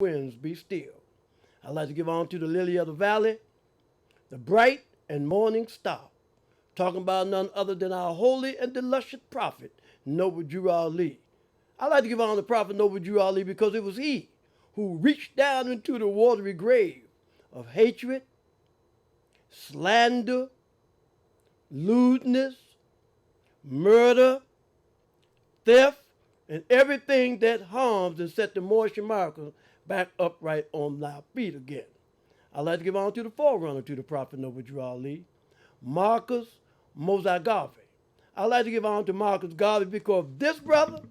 winds be still. I'd like to give on to the lily of the valley, the bright and morning star, talking about none other than our holy and illustrious prophet, Noble Drew Ali. I'd like to give on to Prophet Noble Drew Ali because it was he who reached down into the watery grave of hatred, slander, lewdness, murder, theft, and everything that harms and set the Moorish Americans back upright on their feet again. I'd like to give on to the forerunner to the Prophet Noble Drew Ali, Marcus Moses Garvey. I'd like to give on to Marcus Garvey because this brother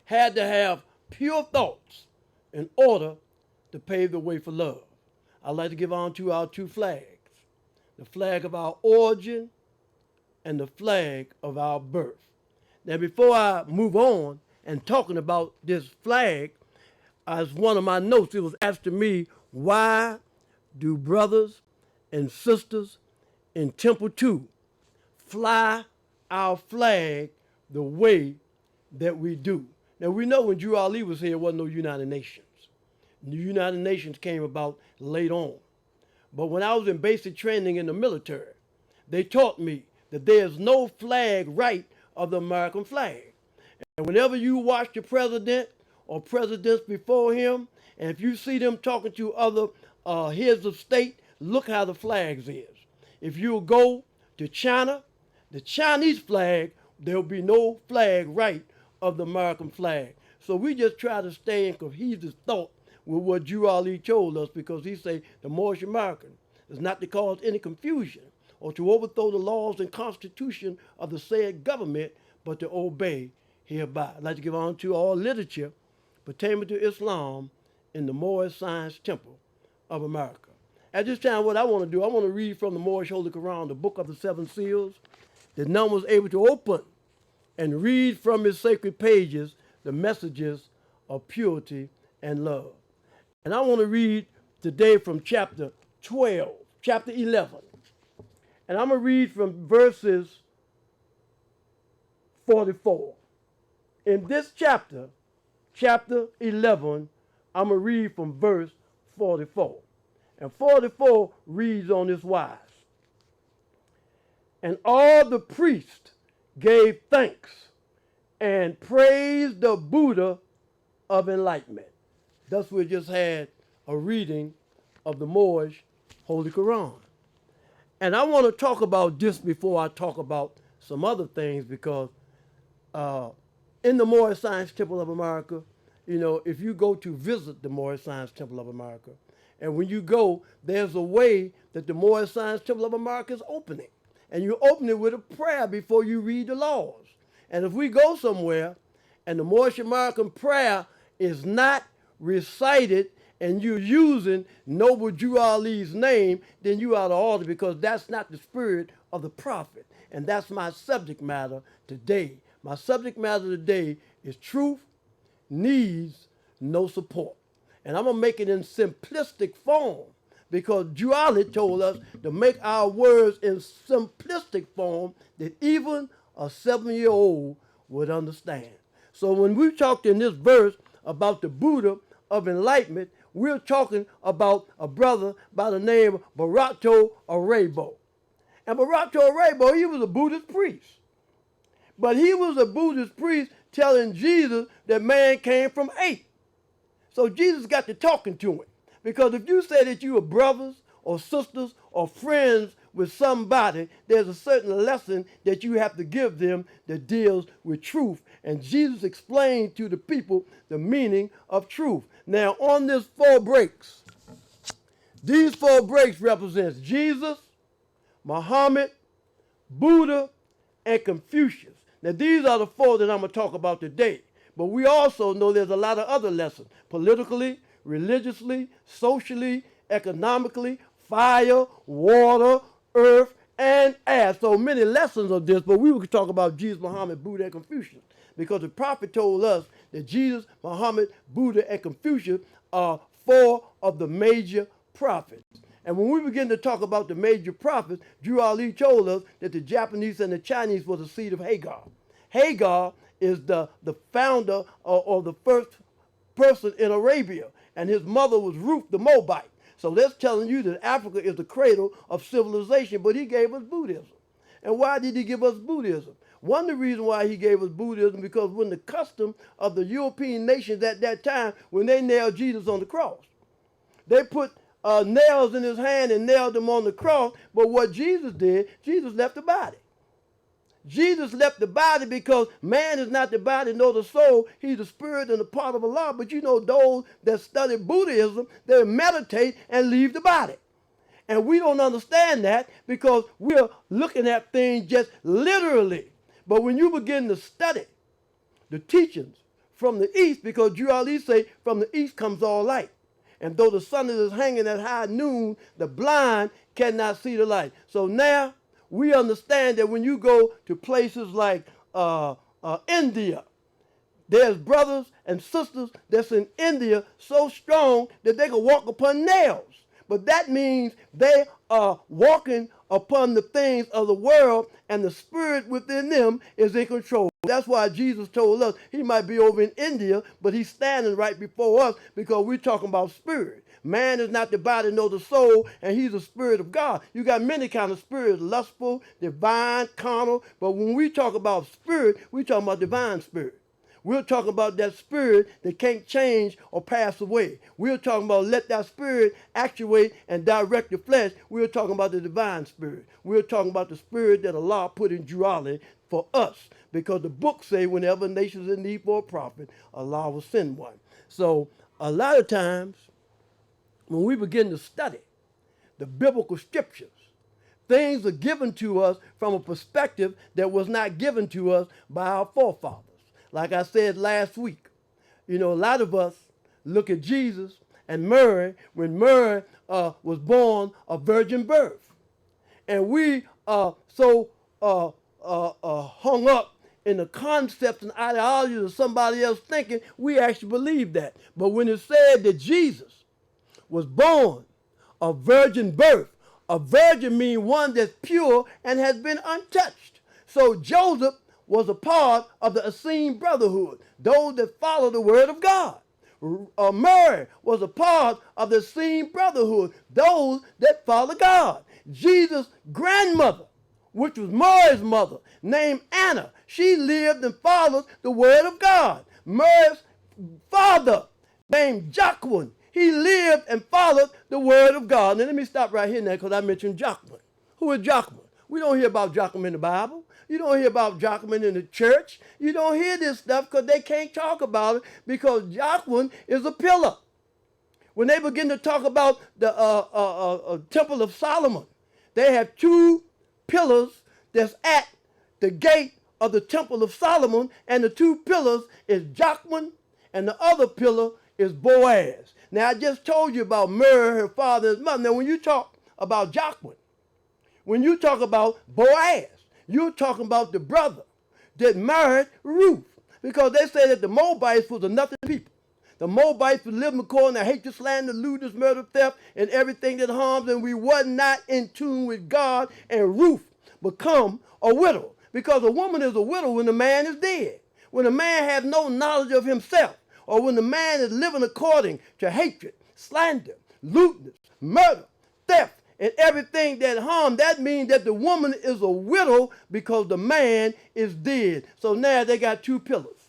had to have pure thoughts in order to pave the way for love. I'd like to give on to our two flags, the flag of our origin and the flag of our birth. Now, before I move on and talking about this flag, as one of my notes, it was asked to me, why do brothers and sisters in Temple 2 fly our flag the way that we do? Now, we know when Drew Ali was here, there wasn't no United Nations. The United Nations came about late on. But when I was in basic training in the military, they taught me that there's no flag right of the American flag. And whenever you watch the president or presidents before him, and if you see them talking to other heads of state, look how the flags is. If you go to China, the Chinese flag, there'll be no flag right of the American flag. So we just try to stay in cohesive thought with what Drew Ali told us, because he said the Moorish American is not to cause any confusion or to overthrow the laws and constitution of the said government, but to obey hereby. I'd like to give on to all literature pertaining to Islam in the Moorish Science Temple of America. At this time, what I want to do, I want to read from the Moorish Holy Quran, the Book of the Seven Seals, that none was able to open, and read from its sacred pages the messages of purity and love. And I want to read today from chapter 11. And I'm going to read from verses 44. In this chapter 11, I'm going to read from verse 44. And 44 reads on this wise. And all the priests gave thanks and praised the Buddha of enlightenment. Thus we just had a reading of the Moorish Holy Quran. And I want to talk about this before I talk about some other things, because in the Moorish Science Temple of America, you know, if you go to visit the Moorish Science Temple of America, and when you go, there's a way that the Moorish Science Temple of America is opening. And you open it with a prayer before you read the laws. And if we go somewhere and the Moorish American prayer is not recited and you're using Noble Drew Ali's name, then you out of order, because that's not the spirit of the prophet. And that's my subject matter today. My subject matter today is truth needs no support. And I'm going to make it in simplistic form, because Drew Ali told us to make our words in simplistic form that even a 7-year-old would understand. So when we talked in this verse about the Buddha of enlightenment, we're talking about a brother by the name of Barato Arabo. And Barato Arabo, he was a Buddhist priest. But he was a Buddhist priest telling Jesus that man came from ape. So Jesus got to talking to him. Because if you say that you are brothers or sisters or friends with somebody, there's a certain lesson that you have to give them that deals with truth. And Jesus explained to the people the meaning of truth. Now, on this 4 breaks, these 4 breaks represents Jesus, Muhammad, Buddha, and Confucius. Now, these are the 4 that I'm going to talk about today. But we also know there's a lot of other lessons, politically, religiously, socially, economically, fire, water, earth, and air. So many lessons of this, but we could talk about Jesus, Muhammad, Buddha, and Confucius, because the prophet told us that Jesus, Muhammad, Buddha, and Confucius are 4 of the major prophets. And when we begin to talk about the major prophets, Drew Ali told us that the Japanese and the Chinese was the seed of Hagar. Hagar is the founder or the first person in Arabia. and his mother was Ruth the Moabite. So that's telling you that Africa is the cradle of civilization, but he gave us Buddhism. And why did he give us Buddhism? One of the reasons why he gave us Buddhism, because when the custom of the European nations at that time, when they nailed Jesus on the cross, they put nails in his hand and nailed him on the cross. But what Jesus did, Jesus left the body. Jesus left the body because man is not the body nor the soul. He's the spirit and the part of Allah. But you know, those that study Buddhism, they meditate and leave the body. And we don't understand that because we're looking at things just literally. But when you begin to study the teachings from the east, because you always say, from the east comes all light. And though the sun is hanging at high noon, the blind cannot see the light. So now we understand that when you go to places like India, there's brothers and sisters that's in India so strong that they can walk upon nails. But that means they are walking upon the things of the world, and the spirit within them is in control. That's why Jesus told us he might be over in India, but he's standing right before us because we're talking about spirit. Man is not the body nor the soul, and he's the spirit of God. You got many kinds of spirits, lustful, divine, carnal, but when we talk about spirit, we're talking about divine spirit. We're talking about that spirit that can't change or pass away. We're talking about let that spirit actuate and direct the flesh. We're talking about the divine spirit. We're talking about the spirit that Allah put in duality for us. Because the book say whenever a nation is in need for a prophet, Allah will send one. So a lot of times when we begin to study the biblical scriptures, things are given to us from a perspective that was not given to us by our forefathers. Like I said last week, you know, a lot of us look at Jesus and Mary when Mary was born a virgin birth. And we are so hung up in the concepts and ideologies of somebody else thinking, we actually believe that. But when it said that Jesus was born a virgin birth, a virgin means one that's pure and has been untouched. So Joseph was a part of the Essene brotherhood, those that follow the word of God. Mary was a part of the Essene brotherhood, those that follow God. Jesus' grandmother, which was Mary's mother, named Anna, she lived and followed the word of God. Mary's father, named Joachim, he lived and followed the word of God. Now let me stop right here now because I mentioned Joachim. Who is Joachim? We don't hear about Joachim in the Bible. You don't hear about Joachim in the church. You don't hear this stuff because they can't talk about it because Joachim is a pillar. When they begin to talk about the Temple of Solomon, they have two pillars that's at the gate of the Temple of Solomon, and the two pillars is Joachim, and the other pillar is Boaz. Now, I just told you about Mary, her father, and his mother. Now, when you talk about Joachim, when you talk about Boaz, you're talking about the brother that married Ruth. Because they say that the Moabites was a nothing people. The Moabites was living according to hatred, slander, lewdness, murder, theft, and everything that harms, and we were not in tune with God, and Ruth become a widow. Because a woman is a widow when the man is dead. When a man has no knowledge of himself, or when the man is living according to hatred, slander, lewdness, murder, theft, and everything that harm, that means that the woman is a widow because the man is dead. So now they got two pillars.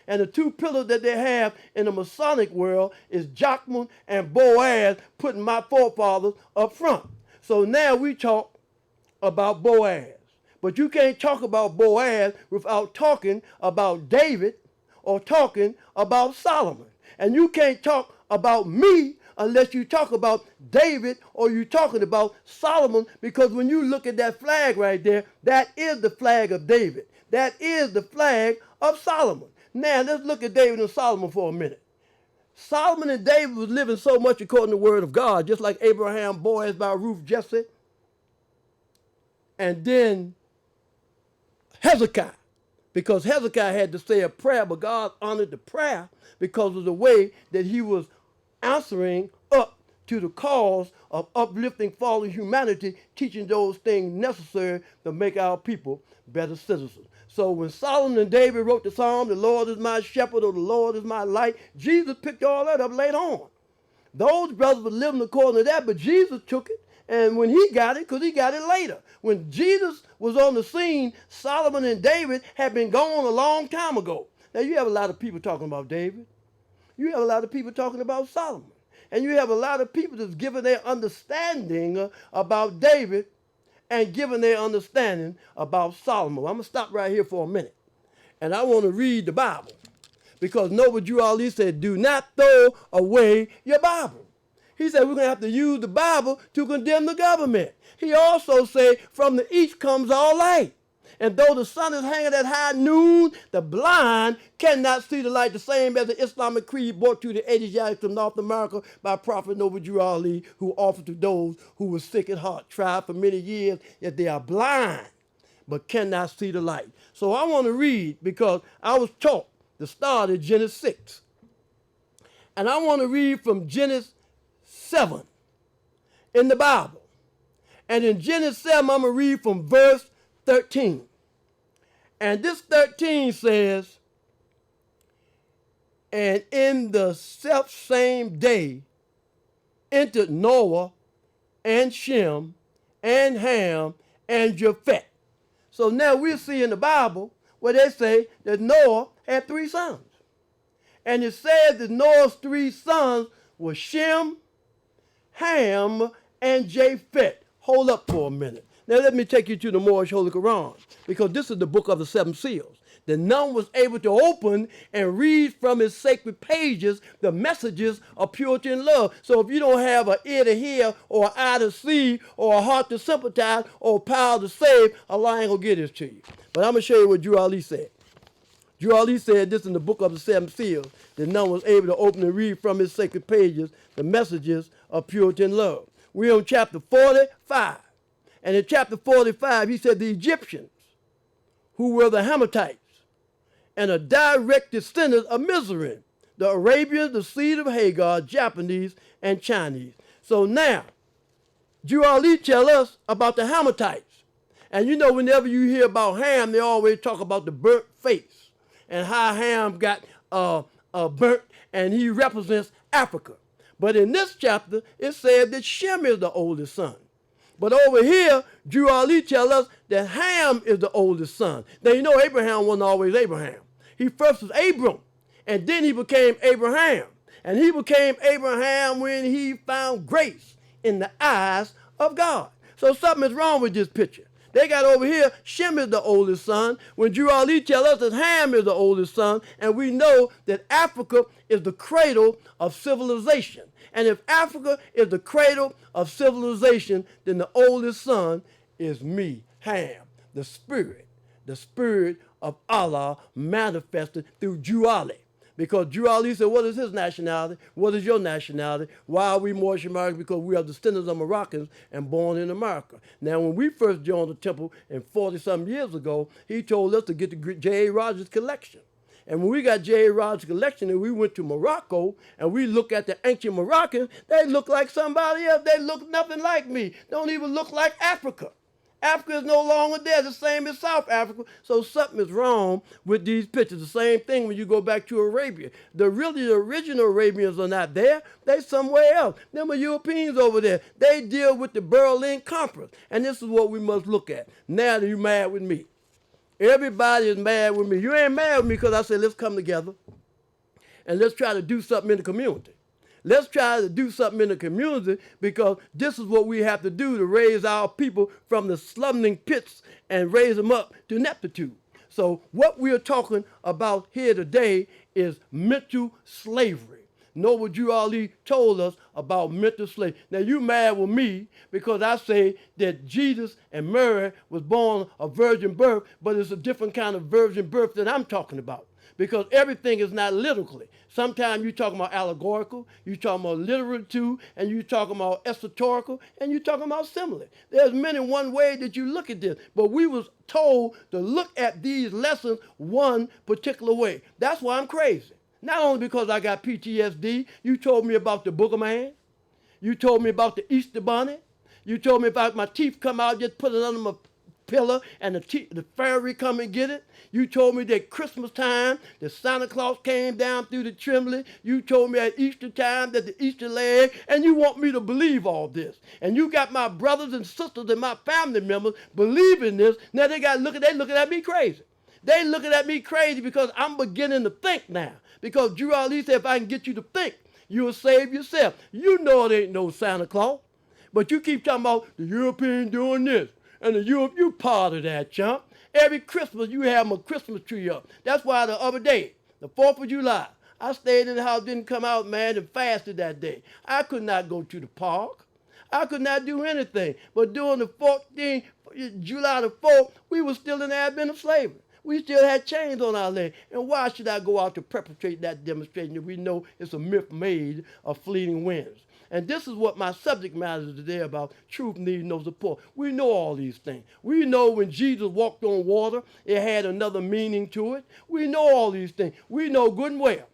And the two pillars that they have in the Masonic world is Joachim and Boaz, putting my forefathers up front. So now we talk about Boaz. But you can't talk about Boaz without talking about David or talking about Solomon. And you can't talk about me unless you talk about David or you're talking about Solomon, because when you look at that flag right there, that is the flag of David. That is the flag of Solomon. Now, let's look at David and Solomon for a minute. Solomon and David was living so much according to the word of God, just like Abraham, Boaz by Ruth, Jesse, and then Hezekiah. Because Hezekiah had to say a prayer, but God honored the prayer because of the way that he was answering up to the cause of uplifting fallen humanity, teaching those things necessary to make our people better citizens. So when Solomon and David wrote the psalm, the Lord is my shepherd, or the Lord is my light, Jesus picked all that up later on. Those brothers were living according to that, but Jesus took it. And when he got it, because he got it later. When Jesus was on the scene, Solomon and David had been gone a long time ago. Now you have a lot of people talking about David. You have a lot of people talking about Solomon. And you have a lot of people that's giving their understanding about David and giving their understanding about Solomon. I'm going to stop right here for a minute. And I want to read the Bible. Because Noble Drew Ali said, do not throw away your Bible. He said we're going to have to use the Bible to condemn the government. He also said, from the east comes all light. And though the sun is hanging at high noon, the blind cannot see the light, the same as the Islamic creed brought to the Asiatics of North America by Prophet Noble Drew Ali, who offered to those who were sick at heart, tried for many years, yet they are blind, but cannot see the light. So I want to read, because I was taught the start of Genesis 6. And I want to read from Genesis 7 in the Bible. And in Genesis 7, I'm going to read from verse 13. And this 13 says, and in the selfsame day entered Noah and Shem and Ham and Japheth. So now we'll see in the Bible where they say that Noah had 3 sons. And it says that Noah's 3 sons were Shem, Ham, and Japheth. Hold up for a minute. Now let me take you to the Moorish Holy Quran, because this is the book of the 7 seals, that none was able to open and read from its sacred pages the messages of purity and love. So if you don't have an ear to hear, or an eye to see, or a heart to sympathize, or power to save, Allah ain't gonna get this to you. But I'm gonna show you what Drew Ali said. Drew Ali said this in the book of the 7 seals, that none was able to open and read from its sacred pages the messages of purity and love. We're on chapter 45. And in chapter 45, he said the Egyptians, who were the Hamathites, and a direct descendant of Mizraim, the Arabians, the seed of Hagar, Japanese, and Chinese. So now, Drew Ali tell us about the Hamathites. And you know, whenever you hear about Ham, they always talk about the burnt face and how Ham got burnt, and he represents Africa. But in this chapter, it said that Shem is the oldest son. But over here, Drew Ali tells us that Ham is the oldest son. Now, you know Abraham wasn't always Abraham. He first was Abram, and then he became Abraham. And he became Abraham when he found grace in the eyes of God. So something is wrong with this picture. They got over here, Shem is the oldest son, when Drew Ali tells us that Ham is the oldest son, and we know that Africa is the cradle of civilization. And if Africa is the cradle of civilization, then the oldest son is me, Ham, the spirit of Allah manifested through Drew Ali. Because Drew Ali said, what is his nationality? What is your nationality? Why are we Moorish Americans? Because we are descendants of Moroccans and born in America. Now, when we first joined the temple in 40-something years ago, he told us to get the J.A. Rogers collection. And when we got J.A. Rogers' collection and we went to Morocco and we look at the ancient Moroccans, they look like somebody else. They look nothing like me. Don't even look like Africa. Africa is no longer there, the same as South Africa. So something is wrong with these pictures. The same thing when you go back to Arabia. The original Arabians are not there. They somewhere else. Them are Europeans over there. They deal with the Berlin Conference. And this is what we must look at. Now that you're mad with me. Everybody is mad with me. You ain't mad with me because I said, let's come together and let's try to do something in the community. Let's try to do something in the community, because this is what we have to do to raise our people from the slumbering pits and raise them up to neptitude. So what we're talking about here today is mental slavery. Noble Drew Ali told us about mental slavery. Now you mad with me because I say that Jesus and Mary was born a virgin birth, but it's a different kind of virgin birth that I'm talking about. Because everything is not literally. Sometimes you're talking about allegorical, you're talking about literal too, and you're talking about esoterical, and you're talking about simile. There's many one way that you look at this, but we was told to look at these lessons one particular way. That's why I'm crazy. Not only because I got PTSD, you told me about the Booger Man, you told me about the Easter Bunny, you told me about my teeth come out, just put it under my pillar and the fairy come and get it. You told me that Christmas time, that Santa Claus came down through the chimney. You told me at Easter time that the Easter egg, and you want me to believe all this. And you got my brothers and sisters and my family members believing this. Now they looking at me crazy. They looking at me crazy because I'm beginning to think now. Because Drew Ali said, if I can get you to think, you'll save yourself. You know it ain't no Santa Claus. But you keep talking about the European doing this. And the Europe, you part of that, chump. Every Christmas, you have a Christmas tree up. That's why the other day, the 4th of July, I stayed in the house, didn't come out, man, and fasted that day. I could not go to the park. I could not do anything. But during the 14th, July the 4th, we were still in the advent of slavery. We still had chains on our legs. And why should I go out to perpetrate that demonstration if we know it's a myth made of fleeting winds? And this is what my subject matter is today about. Truth needs no support. We know all these things. We know when Jesus walked on water, it had another meaning to it. We know all these things. We know good and well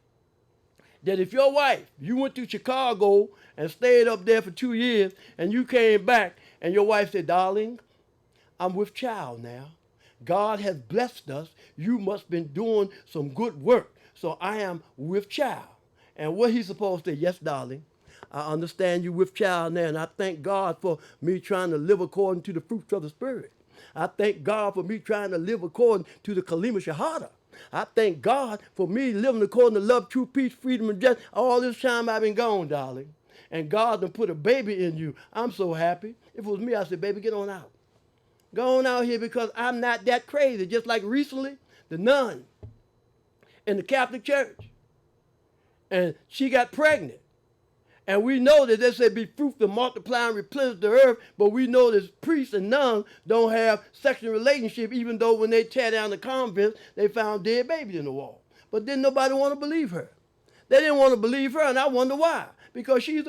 that if your wife, you went to Chicago and stayed up there for 2 years and you came back and your wife said, darling, I'm with child now. God has blessed us. You must have been doing some good work. So I am with child. And what he's supposed to say, yes, darling, I understand you with child now, and I thank God for me trying to live according to the fruits of the Spirit. I thank God for me trying to live according to the Kalima Shahada. I thank God for me living according to love, truth, peace, freedom, and justice. All this time I've been gone, darling. And God done put a baby in you. I'm so happy. If it was me, I'd say, baby, get on out. Go on out here because I'm not that crazy. Just like recently, the nun in the Catholic Church. And she got pregnant. And we know that they say be fruitful, multiply, and replenish the earth, but we know that priests and nuns don't have sexual relationship, even though when they tear down the convents, they found dead babies in the wall. But then nobody want to believe her. They didn't want to believe her, and I wonder why. Because she's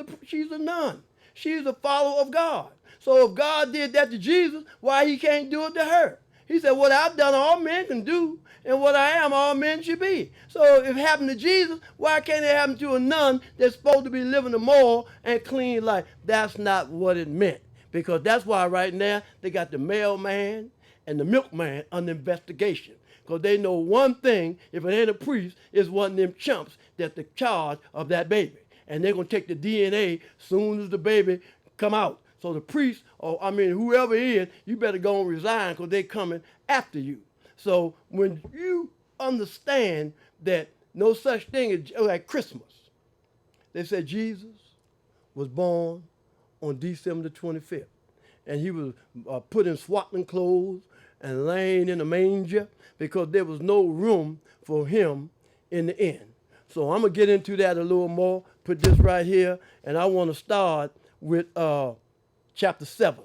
a nun. She's a follower of God. So if God did that to Jesus, why he can't do it to her? He said, what I've done, all men can do, and what I am, all men should be. So if it happened to Jesus, why can't it happen to a nun that's supposed to be living a moral and clean life? That's not what it meant. Because that's why right now they got the mailman and the milkman under investigation. Because they know one thing, if it ain't a priest, it's one of them chumps that's the charge of that baby. And they're going to take the DNA soon as the baby come out. So the priest, or whoever it is, you better go and resign because they're coming after you. So when you understand that no such thing as like Christmas, they said Jesus was born on December the 25th. And he was put in swaddling clothes and laying in a manger because there was no room for him in the inn. So I'm going to get into that a little more, put this right here, and I want to start with chapter 7.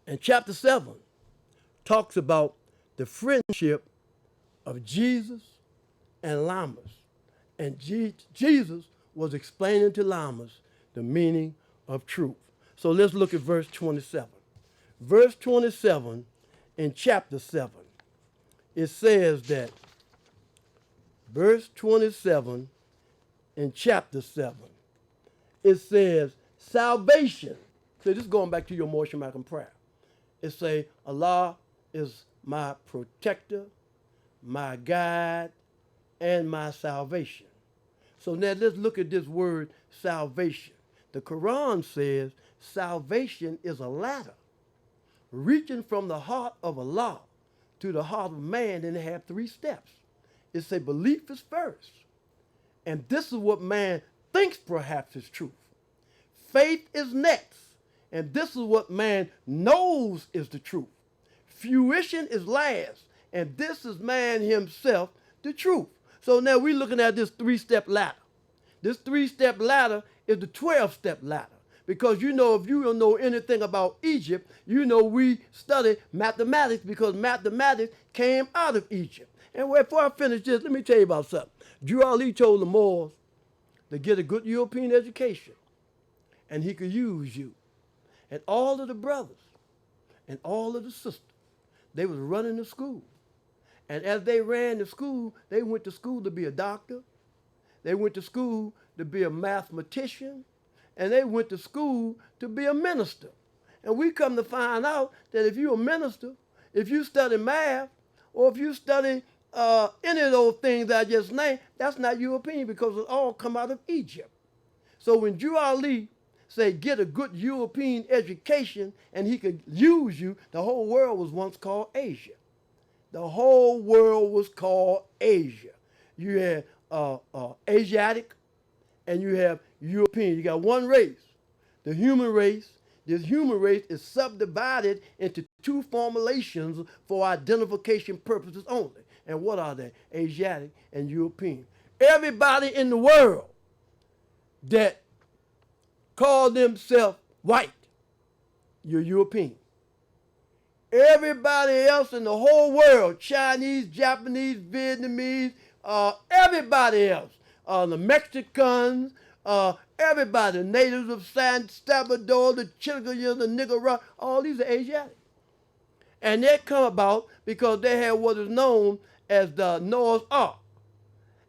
And chapter 7 talks about the friendship of Jesus and Lammas. And Jesus was explaining to Lammas the meaning of truth. So let's look at verse 27. Verse 27 in chapter 7, it says that, verse 27 in chapter 7, it says, salvation. So this is going back to your Moshe Malcolm prayer. It say, Allah is my protector, my guide, and my salvation. So now let's look at this word salvation. The Quran says salvation is a ladder reaching from the heart of Allah to the heart of man, and it have 3 steps. It say belief is first. And this is what man thinks perhaps is truth. Faith is next. And this is what man knows is the truth. Fruition is last. And this is man himself, the truth. So now we're looking at this 3-step ladder. This 3-step ladder is the 12-step ladder. Because you know, if you don't know anything about Egypt, you know we study mathematics because mathematics came out of Egypt. And before I finish this, let me tell you about something. Drew Ali told the Moors to get a good European education, and he could use you. And all of the brothers and all of the sisters, they was running the school. And as they ran the school, they went to school to be a doctor. They went to school to be a mathematician. And they went to school to be a minister. And we come to find out that if you're a minister, if you study math, or if you study any of those things I just named, that's not European because it all come out of Egypt. So when Drew Ali say get a good European education and he could use you, the whole world was once called Asia. The whole world was called Asia. You had Asiatic and you have European. You got one race, the human race. This human race is subdivided into two formulations for identification purposes only. And what are they? Asiatic and European. Everybody in the world that call themselves white, you're European. Everybody else in the whole world, Chinese, Japanese, Vietnamese, everybody else, the Mexicans, everybody, the natives of San Salvador, the Chileans, the Nicaragua, all these are Asiatic. And they come about because they had what is known as the Noah's Ark.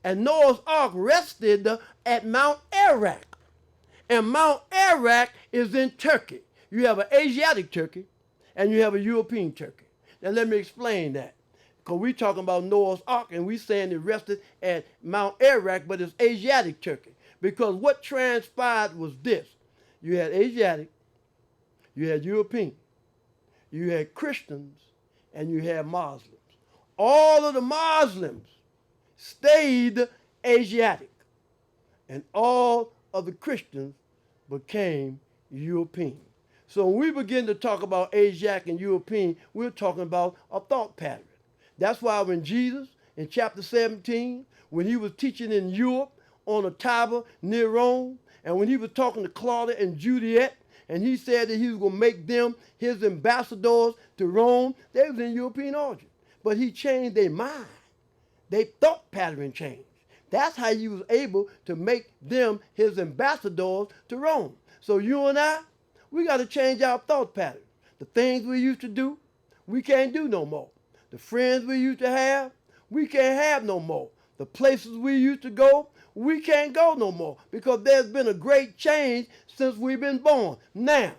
And Noah's Ark rested at Mount Ararat. And Mount Ararat is in Turkey. You have an Asiatic Turkey and you have a European Turkey. Now let me explain that. Because we're talking about Noah's Ark and we're saying it rested at Mount Ararat, but it's Asiatic Turkey. Because what transpired was this. You had Asiatic, you had European, you had Christians, and you had Muslims. All of the Muslims stayed Asiatic, and all of the Christians became European. So when we begin to talk about Asiatic and European, we're talking about a thought pattern. That's why when Jesus, in chapter 17, when he was teaching in Europe on a Tiber near Rome, and when he was talking to Claudia and Juliet, and he said that he was going to make them his ambassadors to Rome, they was in European origin. But he changed their mind. Their thought pattern changed. That's how he was able to make them his ambassadors to Rome. So you and I, we got to change our thought pattern. The things we used to do, we can't do no more. The friends we used to have, we can't have no more. The places we used to go, we can't go no more because there's been a great change since we've been born. Now,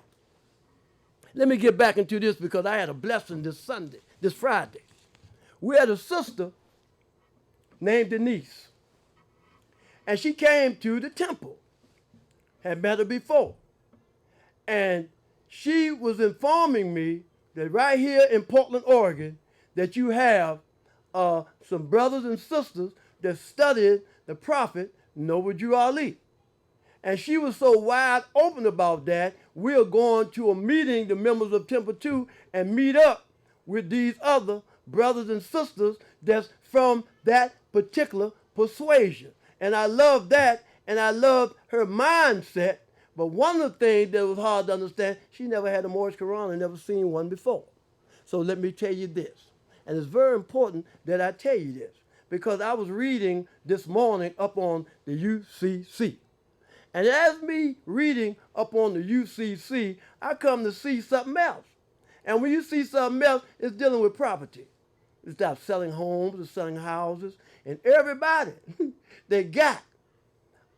let me get back into this because I had a blessing this Friday. We had a sister named Denise, and she came to the temple. Had met her before. And she was informing me that right here in Portland, Oregon, that you have some brothers and sisters that studied the prophet Noble Ali. And she was so wide open about that, we're going to a meeting, the members of Temple 2, and meet up with these other brothers and sisters that's from that particular persuasion. And I love that, and I love her mindset. But one of the things that was hard to understand, she never had a Moorish Quran and never seen one before. So let me tell you this. And it's very important that I tell you this, because I was reading this morning up on the UCC. And as me reading up on the UCC, I come to see something else. And when you see something else, it's dealing with property. It's about selling homes, it's selling houses. And everybody that got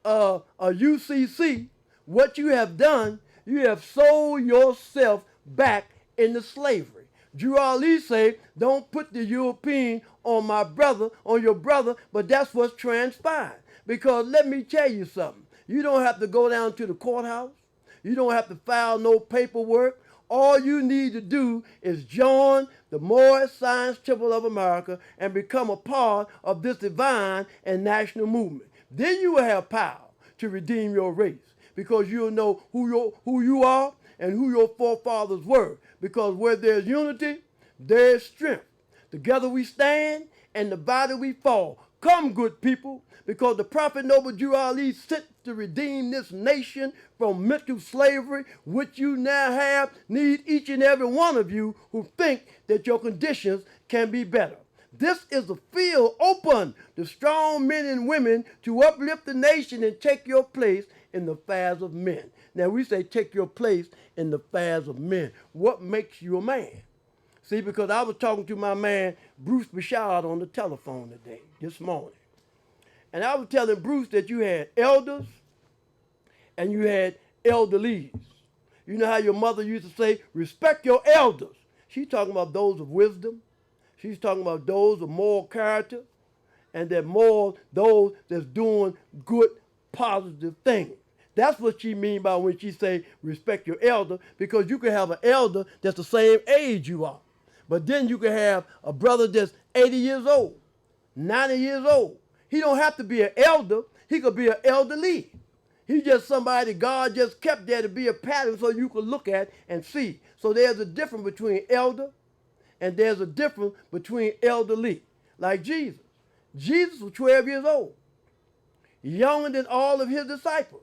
a UCC, what you have done, you have sold yourself back into slavery. Drew Ali say, don't put the European on my brother, on your brother, but that's what's transpired. Because let me tell you something. You don't have to go down to the courthouse. You don't have to file no paperwork. All you need to do is join the Moorish Science Temple of America and become a part of this divine and national movement. Then you will have power to redeem your race because you'll know who you are and who your forefathers were. Because where there's unity, there's strength. Together we stand and divided we fall. Come, good people, because the prophet Noble Drew Ali sent to redeem this nation from mental slavery, which you now have, need each and every one of you who think that your conditions can be better. This is a field open to strong men and women to uplift the nation and take your place in the affairs of men. Now we say take your place in the affairs of men. What makes you a man? See, because I was talking to my man, Bruce Bouchard, on the telephone today, this morning. And I was telling Bruce that you had elders and you had elderlies. You know how your mother used to say, respect your elders. She's talking about those of wisdom. She's talking about those of moral character, and that more those that's doing good, positive things. That's what she mean by when she say respect your elder, because you can have an elder that's the same age you are. But then you can have a brother that's 80 years old, 90 years old. He don't have to be an elder. He could be an elderly. He's just somebody God just kept there to be a pattern so you could look at and see. So there's a difference between elder and there's a difference between elderly. Like Jesus. Jesus was 12 years old, younger than all of his disciples.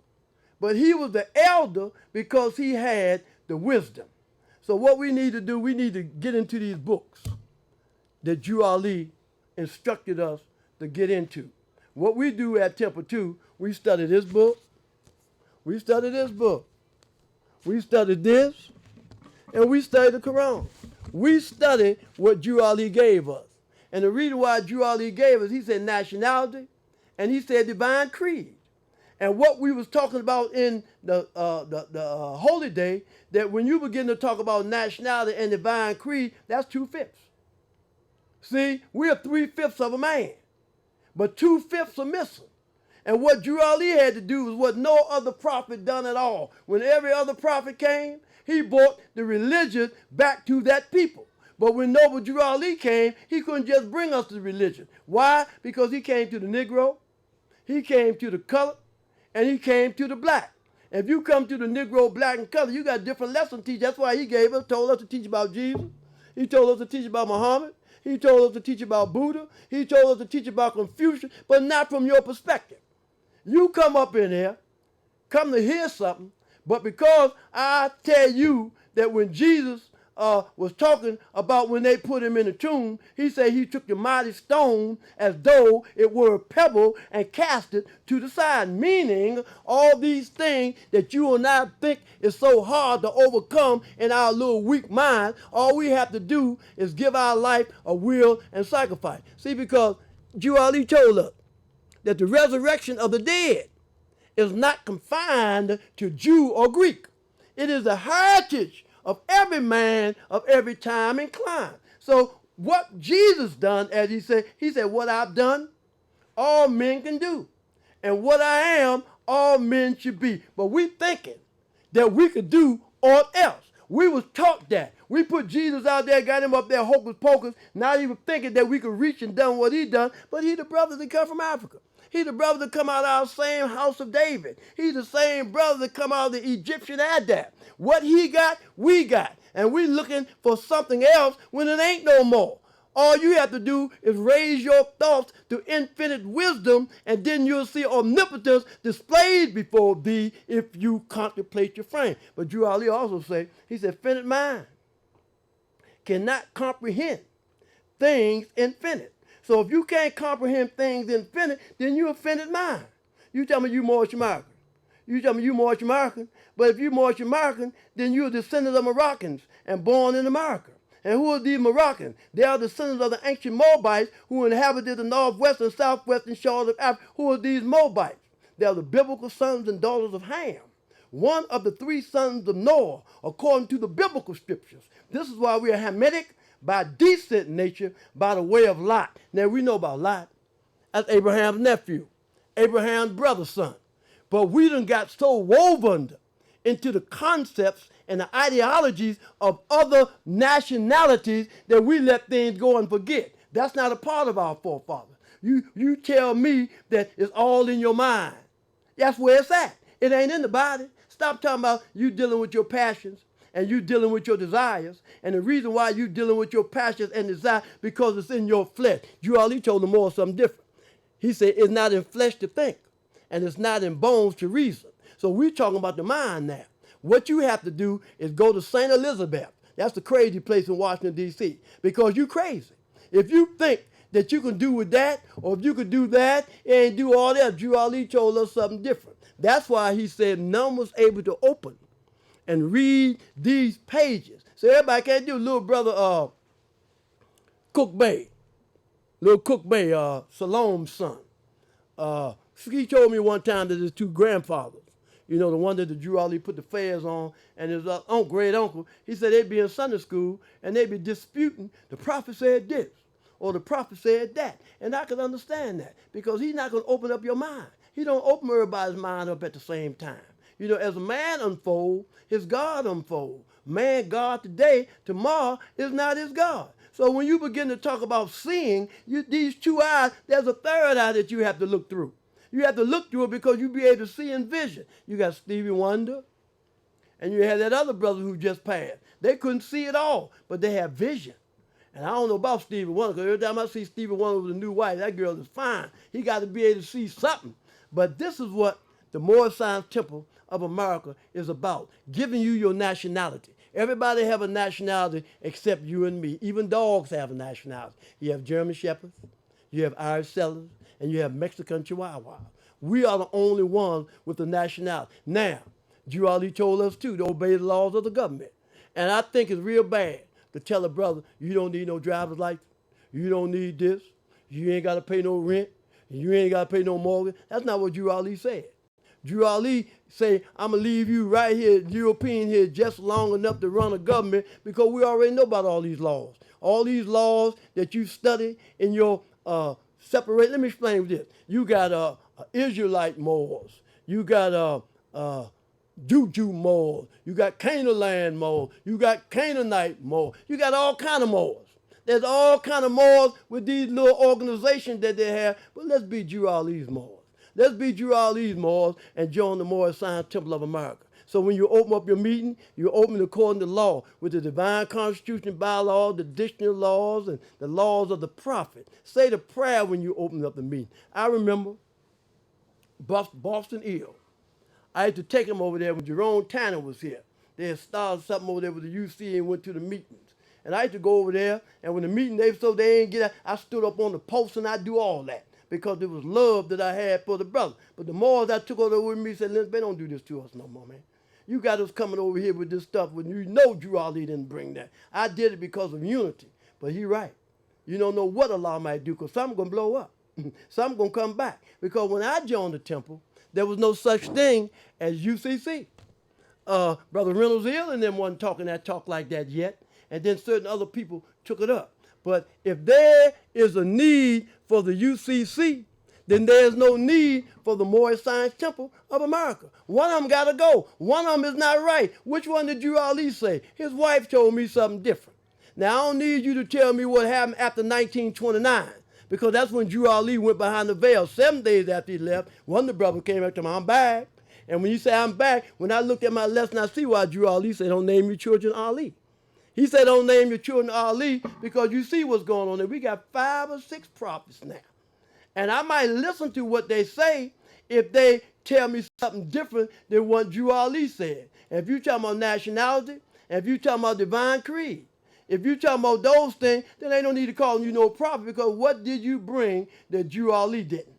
But he was the elder because he had the wisdom. So what we need to do, we need to get into these books that Drew Ali instructed us to get into. What we do at Temple 2, we study this book, we study this book, we study this, and we study the Quran. We study what Drew Ali gave us. And the reason why Drew Ali gave us, he said nationality, and he said divine creed. And what we was talking about in the Holy Day, that when you begin to talk about nationality and divine creed, that's 2/5. See, we are 3/5 of a man, but 2/5 are missing. And what Drew Ali had to do was what no other prophet done at all. When every other prophet came, he brought the religion back to that people. But when Noble Drew Ali came, he couldn't just bring us the religion. Why? Because he came to the Negro, he came to the colored, and he came to the black. If you come to the Negro, black, and colored, you got different lessons to teach. That's why he told us to teach about Jesus. He told us to teach about Muhammad. He told us to teach about Buddha. He told us to teach about Confucius, but not from your perspective. You come up in here, come to hear something, but because I tell you that when Jesus was talking about when they put him in the tomb, he said he took the mighty stone as though it were a pebble and cast it to the side, meaning all these things that you and I think is so hard to overcome in our little weak mind, all we have to do is give our life a will and sacrifice. See, because Drew Ali told us that the resurrection of the dead is not confined to Jew or Greek. It is the heritage of every man of every time and clime. So what Jesus done, as he said, what I've done, all men can do. And what I am, all men should be. But we thinking that we could do aught else. We was taught that. We put Jesus out there, got him up there hocus pocus, not even thinking that we could reach and done what he done, but he the brother that come from Africa. He the brother that come out of our same house of David. He's the same brother that come out of the Egyptian Adab. What he got, we got. And we looking for something else when it ain't no more. All you have to do is raise your thoughts to infinite wisdom, and then you'll see omnipotence displayed before thee if you contemplate your frame. But Drew Ali also said, he said, finite mind cannot comprehend things infinite. So if you can't comprehend things infinite, then you're a finite mind. You tell me you Moorish American. You tell me you Moorish American. But if you Moorish American, then you're a descendant of Moroccans and born in America. And who are these Moroccans? They are descendants of the ancient Moabites who inhabited the northwest and southwestern shores of Africa. Who are these Moabites? They are the biblical sons and daughters of Ham, one of the three sons of Noah, according to the biblical scriptures. This is why we are Hamitic by decent nature, by the way of Lot. Now we know about Lot. That's Abraham's nephew, Abraham's brother's son. But we done got so woven into the concepts and the ideologies of other nationalities that we let things go and forget. That's not a part of our forefathers. You tell me that it's all in your mind. That's where it's at. It ain't in the body. Stop talking about you dealing with your passions and you dealing with your desires. And the reason why you dealing with your passions and desires, because it's in your flesh. Drew Ali told them all something different. He said it's not in flesh to think, and it's not in bones to reason. So we're talking about the mind now. What you have to do is go to St. Elizabeth. That's the crazy place in Washington, D.C., because you crazy. If you think that you can do with that, or if you could do that and do all that, Drew Ali told us something different. That's why he said none was able to open and read these pages. So everybody can't do. Little brother Cook-Bey, little Cook-Bey, Salome's son. He told me one time that his two grandfathers You know, the one that the Drew Ali put the fairs on, and his great uncle, he said they'd be in Sunday school and they'd be disputing, the prophet said this, or the prophet said that. And I could understand that because he's not going to open up your mind. He don't open everybody's mind up at the same time. You know, as a man unfold, his God unfold. Man, God today, tomorrow is not his God. So when you begin to talk about seeing, these two eyes, there's a third eye that you have to look through. You have to look through it because you be able to see in vision. You got Stevie Wonder, and you had that other brother who just passed. They couldn't see it all, but they have vision. And I don't know about Stevie Wonder, because every time I see Stevie Wonder with a new wife, that girl is fine. He got to be able to see something. But this is what the Moorish Science Temple of America is about, giving you your nationality. Everybody have a nationality except you and me. Even dogs have a nationality. You have German Shepherds, you have Irish Setters, and you have Mexican Chihuahua. We are the only ones with a nationality. Now, Drew Ali told us too to obey the laws of the government. And I think it's real bad to tell a brother, you don't need no driver's license, you don't need this, you ain't got to pay no rent, you ain't got to pay no mortgage. That's not what Drew Ali said. Drew Ali say, I'm going to leave you right here, European here, just long enough to run a government because we already know about all these laws. All these laws that you study in your separate. Let me explain this. You got Israelite Moors. You got Juju Moors. You got Canaan Moors. You got Canaanite Moors. You got all kind of Moors. There's all kind of Moors with these little organizations that they have. But let's be Drew Ali's Moors. Let's be Drew Ali's Moors and join the Moorish Science Temple of America. So when you open up your meeting, you open it according to law, with the divine constitution, bylaws, the dictionary laws, and the laws of the prophet. Say the prayer when you open up the meeting. I remember Boston Eel. I had to take him over there when Jerome Tanner was here. They had started something over there with the UC and went to the meetings. And I had to go over there, and when the meeting, they ain't get out, I stood up on the post and I do all that, because it was love that I had for the brother. But the more I took over with me, said, Lynch-Bey, don't do this to us no more, man. You got us coming over here with this stuff when you know Drew Ali didn't bring that. I did it because of unity. But he right. You don't know what Allah might do, because something going to blow up. Something going to come back. Because when I joined the temple, there was no such thing as UCC. Brother Reynolds Hill and them wasn't talking that talk like that yet. And then certain other people took it up. But if there is a need for the UCC, then there's no need for the Moorish Science Temple of America. One of them got to go. One of them is not right. Which one did Drew Ali say? His wife told me something different. Now, I don't need you to tell me what happened after 1929, because that's when Drew Ali went behind the veil. 7 days after he left, one of the brothers came up to me, I'm back. And when you say I'm back, when I looked at my lesson, I see why Drew Ali said, don't name your children Ali. He said, don't name your children Ali, because you see what's going on there. We got 5 or 6 prophets now. And I might listen to what they say if they tell me something different than what Drew Ali said. And if you're talking about nationality, and if you're talking about divine creed, if you're talking about those things, then they don't need to call you no prophet, because what did you bring that Drew Ali didn't?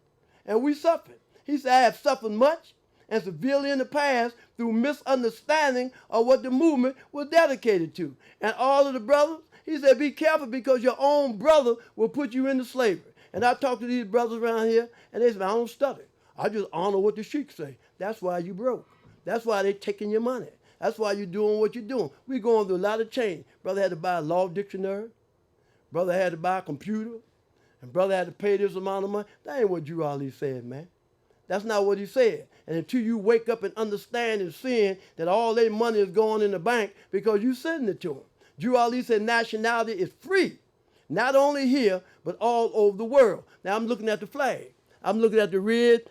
And we suffered. He said, I have suffered much and severely in the past through misunderstanding of what the movement was dedicated to. And all of the brothers, he said, be careful, because your own brother will put you into slavery. And I talk to these brothers around here, and they say, I don't study. I just honor what the sheiks say. That's why you broke. That's why they taking your money. That's why you're doing what you're doing. We're going through a lot of change. Brother had to buy a law dictionary. Brother had to buy a computer. And brother had to pay this amount of money. That ain't what Drew Ali said, man. That's not what he said. And until you wake up and understand and seeing that all their money is going in the bank because you sending it to them. Drew Ali said nationality is free. Not only here, but all over the world. Now I'm looking at the flag. I'm looking at the red,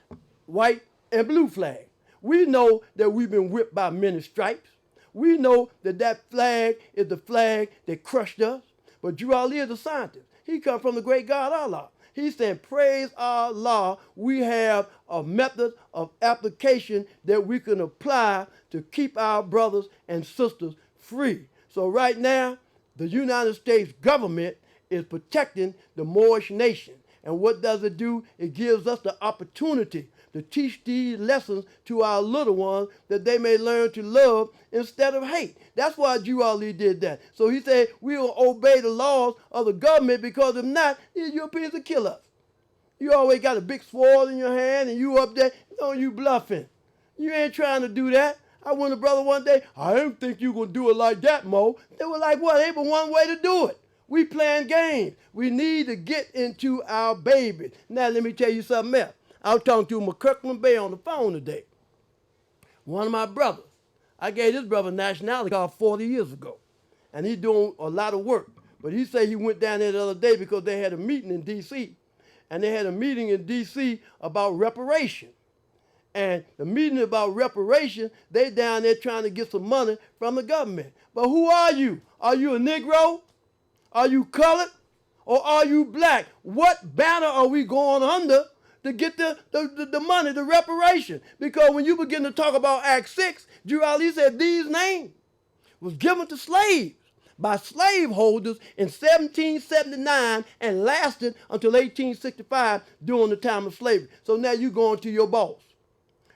white, and blue flag. We know that we've been whipped by many stripes. We know that that flag is the flag that crushed us. But Drew Ali is a scientist. He comes from the great God Allah. He's saying, praise Allah, we have a method of application that we can apply to keep our brothers and sisters free. So right now, the United States government is protecting the Moorish nation. And what does it do? It gives us the opportunity to teach these lessons to our little ones that they may learn to love instead of hate. That's why Drew Ali did that. So he said, we will obey the laws of the government, because if not, these Europeans will kill us. You always got a big sword in your hand and you up there, you bluffing. You ain't trying to do that. I went to brother one day, I didn't think you going to do it like that, Mo. They were like, what? Ain't but one way to do it. We playing games. We need to get into our babies. Now, let me tell you something else. I was talking to Lynch-Bey on the phone today. One of my brothers. I gave this brother nationality card 40 years ago. And he's doing a lot of work. But he said he went down there the other day because they had a meeting in D.C. And they had a meeting in D.C. about reparation. And the meeting about reparation, they down there trying to get some money from the government. But who are you? Are you a Negro? Are you colored? Or are you black? What banner are we going under to get the money, the reparation? Because when you begin to talk about Act 6, Drew Ali said these names was given to slaves by slaveholders in 1779 and lasted until 1865 during the time of slavery. So now you going to your boss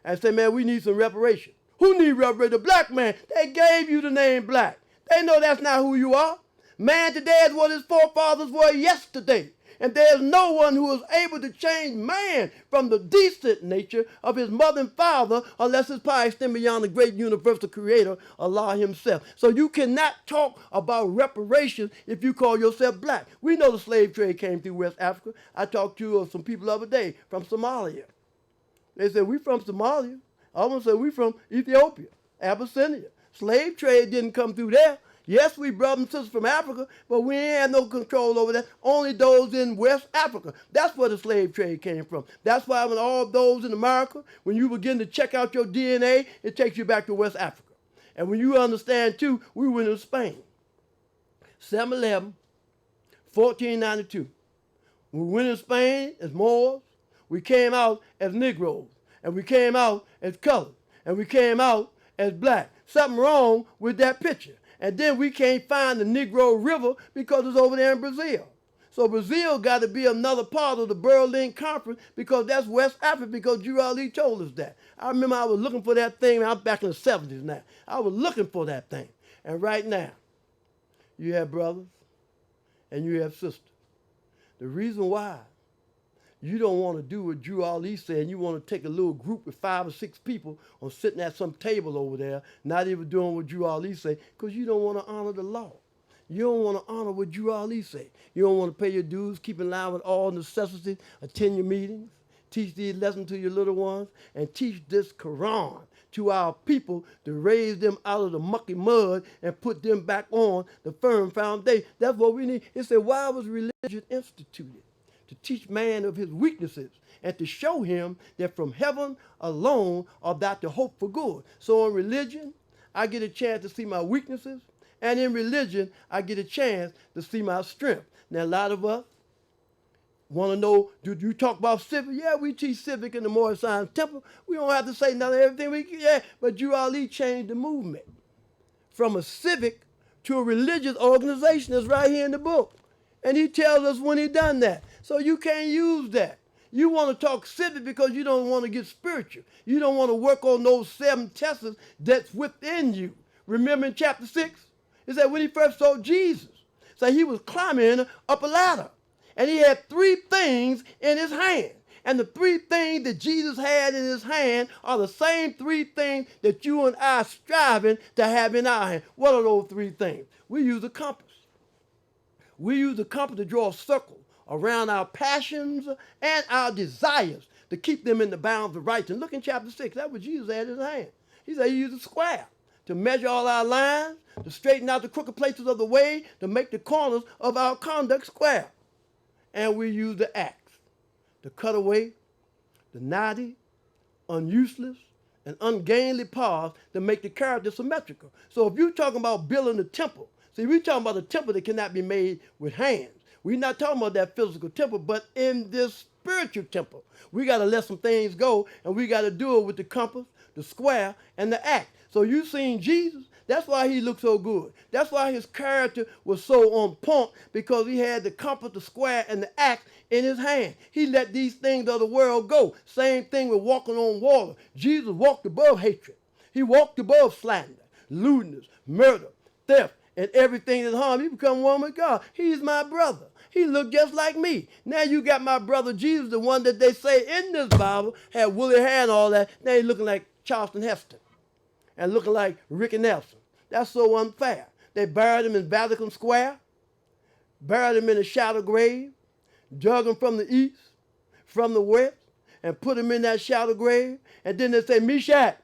and say, man, we need some reparation. Who need reparation? The black man. They gave you the name black. They know that's not who you are. Man today is what his forefathers were yesterday. And there's no one who is able to change man from the decent nature of his mother and father unless his power extends beyond the great universal creator, Allah himself. So you cannot talk about reparations if you call yourself black. We know the slave trade came through West Africa. I talked to some people the other day from Somalia. They said, we from Somalia. I want to say, we from Ethiopia, Abyssinia. Slave trade didn't come through there. Yes, we brothers and sisters from Africa, but we ain't had no control over that. Only those in West Africa. That's where the slave trade came from. That's why when all those in America, when you begin to check out your DNA, it takes you back to West Africa. And when you understand, too, we went to Spain. 7/11, 1492. We went in Spain as Moors. We came out as Negroes. And we came out as colored. And we came out as black. Something wrong with that picture. And then we can't find the Negro River because it's over there in Brazil. So Brazil got to be another part of the Berlin Conference because that's West Africa, because Drew Ali told us that. I remember I was looking for that thing. I'm back in the 70s now. I was looking for that thing. And right now, you have brothers and you have sisters. The reason why you don't want to do what Drew Ali said, and you want to take a little group with 5 or 6 people or sitting at some table over there, not even doing what Drew Ali said, because you don't want to honor the law. You don't want to honor what Drew Ali said. You don't want to pay your dues, keep in line with all necessities, attend your meetings, teach these lessons to your little ones, and teach this Quran to our people to raise them out of the mucky mud and put them back on the firm foundation. That's what we need. It said, why was religion instituted? To teach man of his weaknesses and to show him that from heaven alone are thou to hope for good. So in religion, I get a chance to see my weaknesses, and in religion, I get a chance to see my strength. Now, a lot of us want to know, do you talk about civic? Yeah, we teach civic in the Moorish Science Temple. We don't have to say none of everything we can. Yeah, but Drew Ali changed the movement from a civic to a religious organization. That's right here in the book. And he tells us when he done that. So you can't use that. You want to talk civic because you don't want to get spiritual. You don't want to work on those 7 tests that's within you. Remember in chapter 6? It said when he first saw Jesus, so he was climbing up a ladder. And he had 3 things in his hand. And the 3 things that Jesus had in his hand are the same 3 things that you and I are striving to have in our hand. What are those 3 things? We use a compass. We use the compass to draw a circle around our passions and our desires to keep them in the bounds of righteousness. Look in chapter 6. That's what Jesus had in his hand. He said he used a square to measure all our lines, to straighten out the crooked places of the way, to make the corners of our conduct square. And we use the axe to cut away the knotty, unuseless, and ungainly paths to make the character symmetrical. So if you're talking about building the temple, see, we're talking about a temple that cannot be made with hands. We're not talking about that physical temple, but in this spiritual temple, we got to let some things go, and we got to do it with the compass, the square, and the axe. So you seen Jesus. That's why he looked so good. That's why his character was so on point, because he had the compass, the square, and the axe in his hand. He let these things of the world go. Same thing with walking on water. Jesus walked above hatred. He walked above slander, lewdness, murder, theft, and everything that's harm. He become one with God. He's my brother. He looked just like me. Now you got my brother Jesus, the one that they say in this Bible had woolly hair and all that. Now he's looking like Charleston Heston and looking like Ricky Nelson. That's so unfair. They buried him in Vatican Square, buried him in a shallow grave, dug him from the east, from the west, and put him in that shallow grave. And then they say Meshach,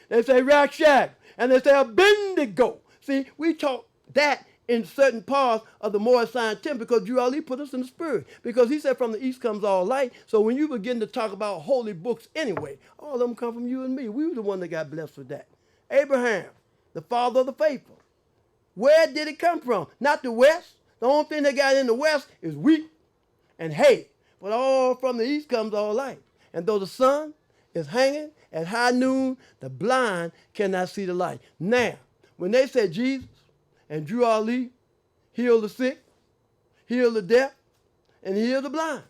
they say Rakshak, and they say Abednego. See, we taught that in certain parts of the Moorish Temple because Drew Ali put us in the spirit. Because he said from the east comes all light. So when you begin to talk about holy books anyway, all of them come from you and me. We were the one that got blessed with that. Abraham, the father of the faithful. Where did it come from? Not the west. The only thing they got in the west is wheat and hay. But all from the east comes all light. And though the sun is hanging at high noon, the blind cannot see the light. Now, when they said Jesus and Drew Ali healed the sick, healed the deaf, and healed the blind,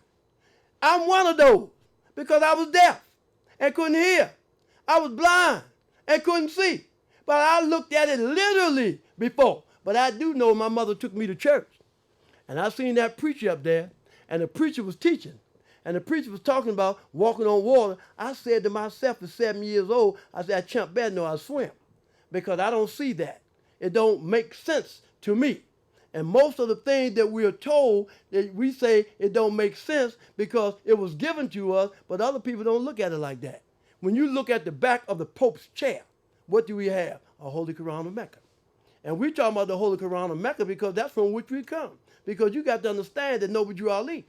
I'm one of those because I was deaf and couldn't hear. I was blind and couldn't see. But I looked at it literally before. But I do know my mother took me to church. And I seen that preacher up there, and the preacher was teaching. And the preacher was talking about walking on water. I said to myself at 7 years old, I said, I chump better know how to swim because I don't see that. It don't make sense to me. And most of the things that we are told, that we say it don't make sense because it was given to us, but other people don't look at it like that. When you look at the back of the Pope's chair, what do we have? A Holy Quran of Mecca. And we're talking about the Holy Quran of Mecca because that's from which we come. Because you got to understand that Noble Drew Ali.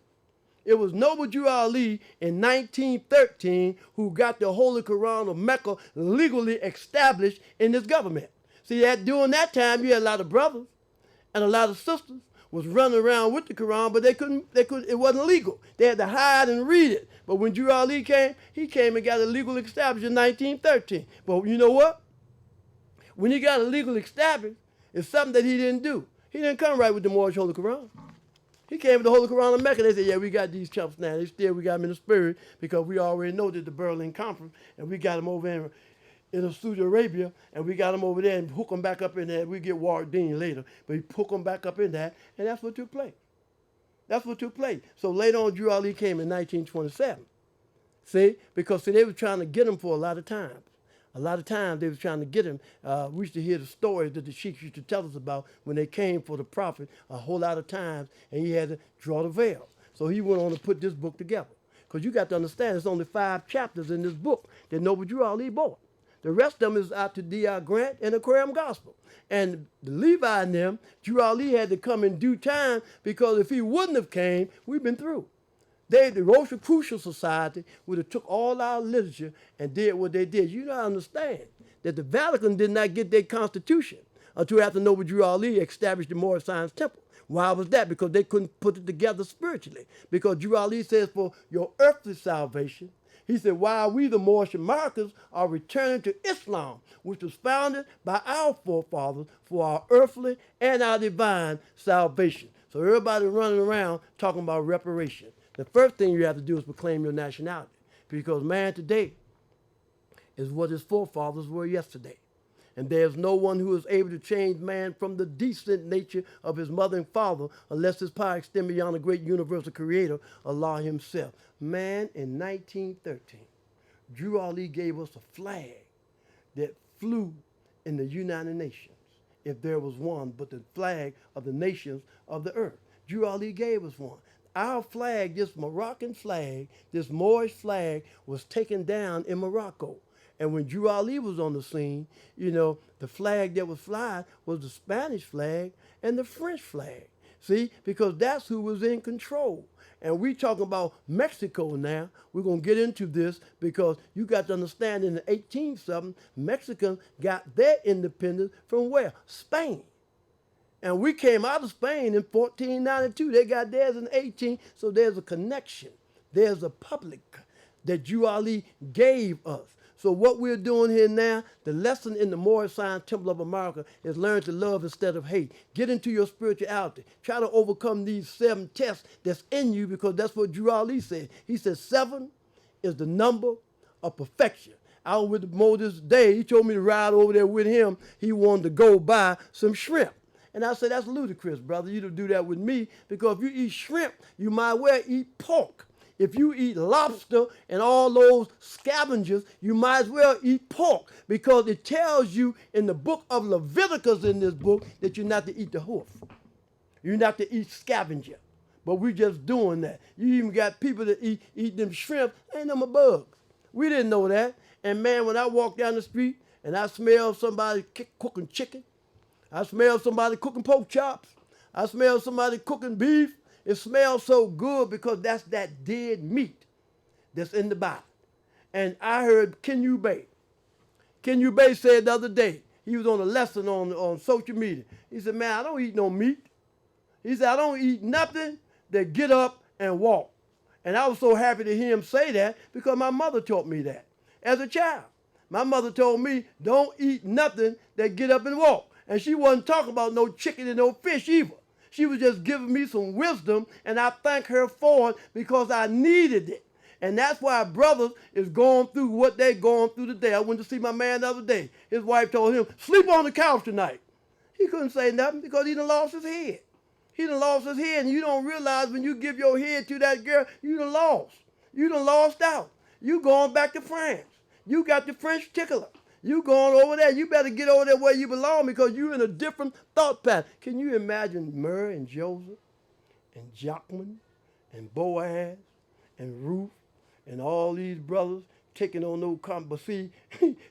It was Noble Drew Ali in 1913 who got the Holy Quran of Mecca legally established in this government. See, during that time, you had a lot of brothers and a lot of sisters was running around with the Quran, but it wasn't legal. They had to hide and read it. But when Drew Ali came, he came and got it legally established in 1913. But you know what? When he got it legally established, it's something that he didn't do. He didn't come right with the Moorish Holy Quran. He came with the Holy Quran of Mecca. They said, yeah, we got these chumps now. We got them in the spirit because we already know that the Berlin Conference, and we got them over in Saudi Arabia, and we got them over there and hook them back up in there. We get Wardeen later, but he hook them back up in that, and that's what took place. That's what took place. So later on, Drew Ali came in 1927. See? Because they were trying to get him for a lot of times. A lot of times they were trying to get him. We used to hear the stories that the sheiks used to tell us about when they came for the prophet a whole lot of times, and he had to draw the veil. So he went on to put this book together. Because you got to understand, there's only 5 chapters in this book that Noble Drew Ali bought. The rest of them is out to D.R. Grant and the Aquarium Gospel. And the Levi and them, Drew Ali had to come in due time because if he wouldn't have came, we've been through. The Rosicrucian Society would have took all our literature and did what they did. You don't understand that the Vatican did not get their constitution until after Noble Drew Ali established the Moorish Science Temple. Why was that? Because they couldn't put it together spiritually. Because Drew Ali says for your earthly salvation, he said, while we the Moorish Americans are returning to Islam, which was founded by our forefathers for our earthly and our divine salvation. So everybody running around talking about reparation. The first thing you have to do is proclaim your nationality. Because man today is what his forefathers were yesterday. And there's no one who is able to change man from the decent nature of his mother and father unless his power extends beyond the great universal creator, Allah himself. Man, in 1913, Drew Ali gave us a flag that flew in the United Nations, if there was one, but the flag of the nations of the earth. Drew Ali gave us one. Our flag, this Moroccan flag, this Moorish flag, was taken down in Morocco. And when Drew Ali was on the scene, the flag that was flying was the Spanish flag and the French flag. See, because that's who was in control. And we talking about Mexico now. We're going to get into this because you got to understand in the 18-something, Mexicans got their independence from where? Spain. And we came out of Spain in 1492. They got theirs in 18. So there's a connection. There's a public that Drew Ali gave us. So what we're doing here now, the lesson in the Moorish Science Temple of America is learn to love instead of hate. Get into your spirituality. Try to overcome these 7 tests that's in you because that's what Drew Ali said. He said 7 is the number of perfection. I was with Mo this day. He told me to ride over there with him. He wanted to go buy some shrimp. And I said, that's ludicrous, brother. You don't do that with me because if you eat shrimp, you might well eat pork. if you eat lobster and all those scavengers, you might as well eat pork, because it tells you in the book of Leviticus, in this book, that you're not to eat the hoof. You're not to eat scavenger. But we just doing that. You even got people that eat them shrimp. Ain't them a bugs. We didn't know that. And man, when I walk down the street and I smell somebody cooking chicken, I smell somebody cooking pork chops, I smell somebody cooking beef, it smells so good because that's that dead meat that's in the body. And I heard Lynch-Bey. Lynch-Bey said the other day, he was on a lesson on social media. He said, man, I don't eat no meat. He said, I don't eat nothing that get up and walk. And I was so happy to hear him say that because my mother taught me that as a child. My mother told me, don't eat nothing that get up and walk. And she wasn't talking about no chicken and no fish either. She was just giving me some wisdom, and I thank her for it because I needed it. And that's why brothers is going through what they're going through today. I went to see my man the other day. His wife told him, sleep on the couch tonight. He couldn't say nothing because he done lost his head. He done lost his head, and you don't realize when you give your head to that girl, you done lost. You done lost out. You going back to France. You got the French tickler. You going over there. You better get over there where you belong because you're in a different thought pattern. Can you imagine Mary and Joseph and Jochman and Boaz and Ruth and all these brothers taking on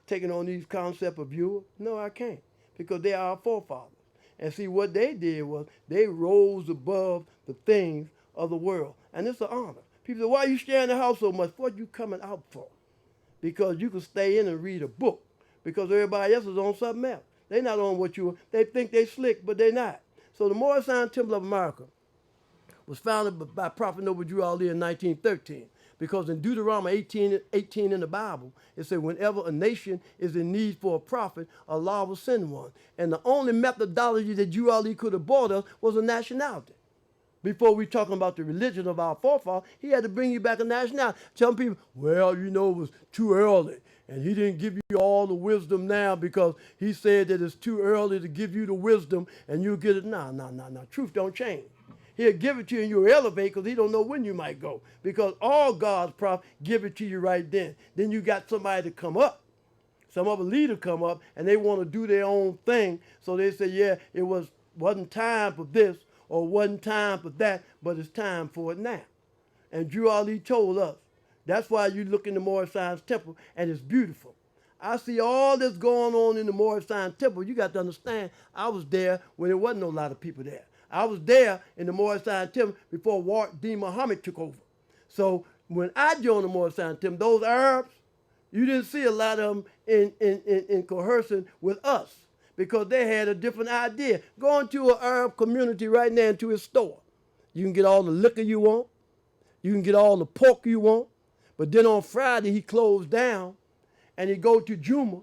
taking on these concepts of yours? No, I can't, because they are our forefathers. And see, what they did was they rose above the things of the world. And it's an honor. People say, why you stay in the house so much? What you coming out for? Because you can stay in and read a book. Because everybody else is on something else. They're not on what you, they think they slick, but they're not. So the Morris Zion Temple of America was founded by Prophet Noble Drew Ali in 1913. Because in Deuteronomy 18 in the Bible, it said, whenever a nation is in need for a prophet, Allah will send one. And the only methodology that Drew Ali could have brought us was a nationality. Before we talking about the religion of our forefathers, he had to bring you back a nationality. Some people, well, you know, it was too early. And he didn't give you all the wisdom now because he said that it's too early to give you the wisdom and you'll get it. No. Truth don't change. He'll give it to you and you'll elevate because he don't know when you might go. Because all God's prophets give it to you right then. Then you got somebody to come up. Some other leader come up and they want to do their own thing. So they say, yeah, it wasn't time for this or wasn't time for that, but it's time for it now. And Drew Ali told us, that's why you look in the Morris Zion Temple and it's beautiful. I see all this going on in the Morris Zion Temple. You got to understand, I was there when there wasn't a lot of people there. I was there in the Morris Zion Temple before Ward D. Muhammad took over. So when I joined the Morris Zion Temple, those Arabs, you didn't see a lot of them in coercion with us because they had a different idea. Go into an Arab community right now into his store. You can get all the liquor you want. You can get all the pork you want. But then on Friday, he closed down and he go to Juma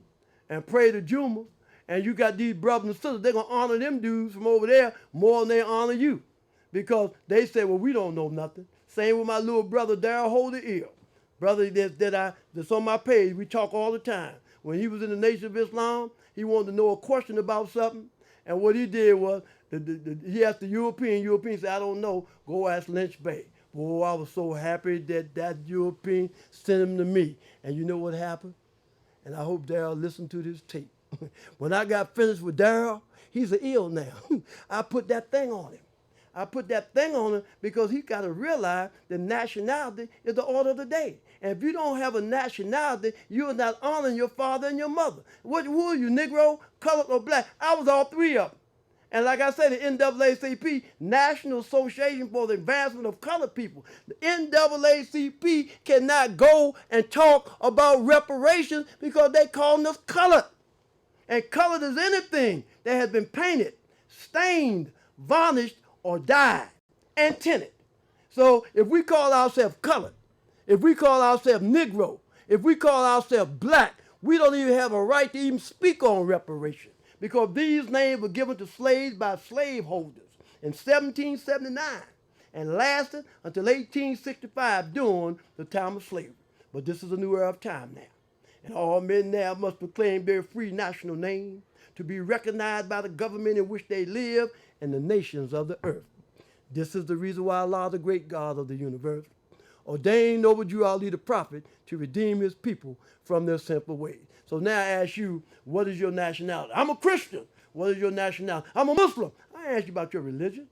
and pray to Juma. And you got these brothers and sisters, they're going to honor them dudes from over there more than they honor you. Because they say, well, we don't know nothing. Same with my little brother, Darryl Holder-Ill. Brother that's on my page, we talk all the time. When he was in the Nation of Islam, he wanted to know a question about something. And what he did was, he asked the European said, I don't know, go ask Lynch-Bey. Oh, I was so happy that European sent him to me. And you know what happened? And I hope Darryl listened to this tape. When I got finished with Darryl, he's ill now. I put that thing on him. I put that thing on him because he got to realize that nationality is the order of the day. And if you don't have a nationality, you're not honoring your father and your mother. Who are you, Negro, colored, or black? I was all three of them. And like I said, the NAACP, National Association for the Advancement of Colored People, the NAACP cannot go and talk about reparations because they calling us colored. And colored is anything that has been painted, stained, varnished, or dyed, and tinted. So if we call ourselves colored, if we call ourselves Negro, if we call ourselves black, we don't even have a right to even speak on reparations. Because these names were given to slaves by slaveholders in 1779 and lasted until 1865 during the time of slavery. But this is a new era of time now. And all men now must proclaim their free national name to be recognized by the government in which they live and the nations of the earth. This is the reason why Allah, the great God of the universe, ordained over Drew Ali the prophet to redeem his people from their sinful ways. So now I ask you, what is your nationality? I'm a Christian. What is your nationality? I'm a Muslim. I ask you about your religion.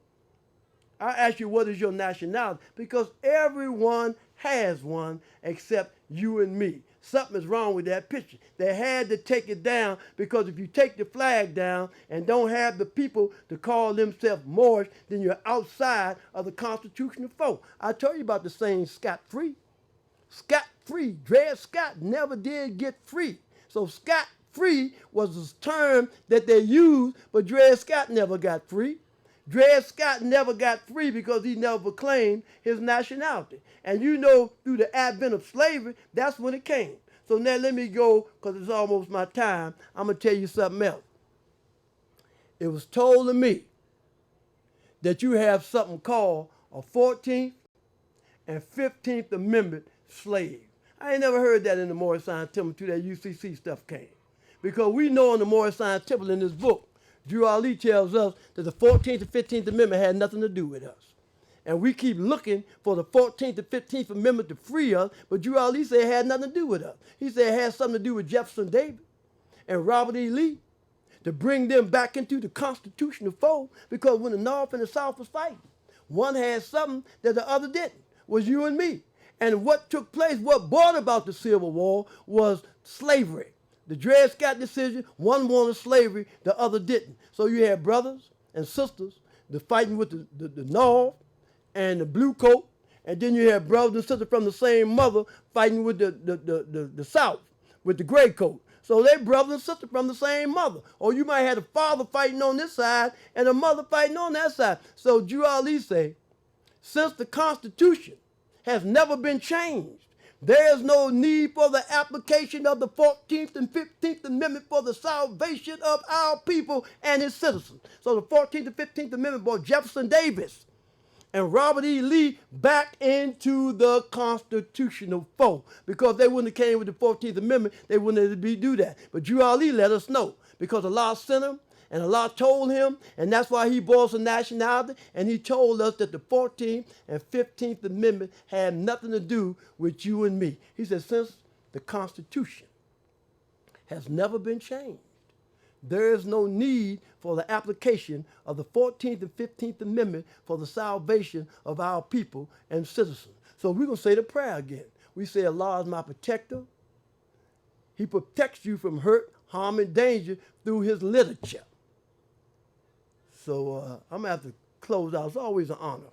I ask you, what is your nationality? Because everyone has one except you and me. Something is wrong with that picture. They had to take it down because if you take the flag down and don't have the people to call themselves Moorish, then you're outside of the constitutional foe. I told you about the saying scot-free. Scot-free. Dred Scott never did get free. So scot-free was a term that they used, but Dred Scott never got free. Dred Scott never got free because he never claimed his nationality. And you know, through the advent of slavery, that's when it came. So now let me go, because it's almost my time. I'm going to tell you something else. It was told to me that you have something called a 14th and 15th Amendment slave. I ain't never heard that in the Moorish Science Temple until that UCC stuff came. Because we know in the Moorish Science Temple in this book, Drew Ali tells us that the 14th and 15th Amendment had nothing to do with us. And we keep looking for the 14th and 15th Amendment to free us, but Drew Ali said it had nothing to do with us. He said it had something to do with Jefferson Davis and Robert E. Lee to bring them back into the constitutional fold, because when the North and the South was fighting, one had something that the other didn't, was you and me. And what took place, what brought about the Civil War was slavery. The Dred Scott decision, one wanted slavery, the other didn't. So you had brothers and sisters, the fighting with the North and the blue coat, and then you had brothers and sisters from the same mother fighting with the South, with the gray coat. So they brothers and sisters from the same mother. Or you might have a father fighting on this side and a mother fighting on that side. So Drew Ali say, since the Constitution has never been changed, there is no need for the application of the 14th and 15th Amendment for the salvation of our people and its citizens. So the 14th and 15th Amendment brought Jefferson Davis and Robert E. Lee back into the constitutional fold. Because they wouldn't have came with the 14th Amendment, they wouldn't have do that. But Drew Ali let us know, because Allah sent him, and Allah told him, and that's why he bore some nationality, and he told us that the 14th and 15th Amendment had nothing to do with you and me. He said, since the Constitution has never been changed, there is no need for the application of the 14th and 15th Amendment for the salvation of our people and citizens. So we're going to say the prayer again. We say, Allah is my protector. He protects you from hurt, harm, and danger through his literature. So I'm going to have to close out. It's always an honor.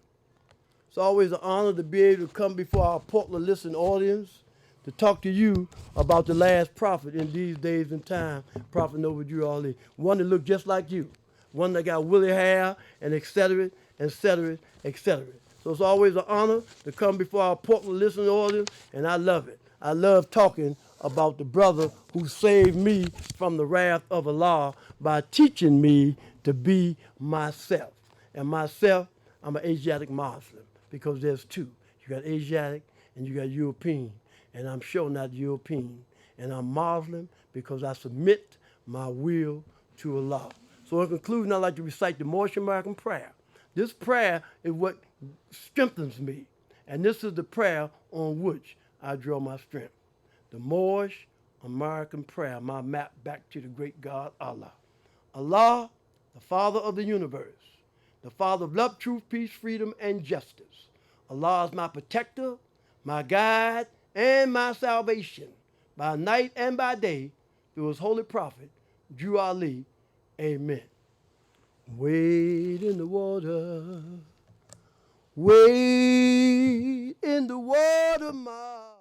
It's always an honor to be able to come before our Portland listening audience to talk to you about the last prophet in these days and time, Prophet Noble Drew Ali. One that looked just like you. One that got woolly hair, and et cetera, et cetera, et cetera. So it's always an honor to come before our Portland listening audience, and I love it. I love talking about the brother who saved me from the wrath of Allah by teaching me to be myself. And myself, I'm an Asiatic Muslim, because there's two. You got Asiatic and you got European. And I'm sure not European. And I'm Muslim because I submit my will to Allah. So in conclusion, I'd like to recite the Moorish American prayer. This prayer is what strengthens me. And this is the prayer on which I draw my strength. The Moorish American prayer, my map back to the great God Allah. Allah, the Father of the universe, the Father of love, truth, peace, freedom, and justice. Allah is my protector, my guide, and my salvation, by night and by day, through his holy prophet, Drew Ali. Amen. Wade in the water, wade in the water, my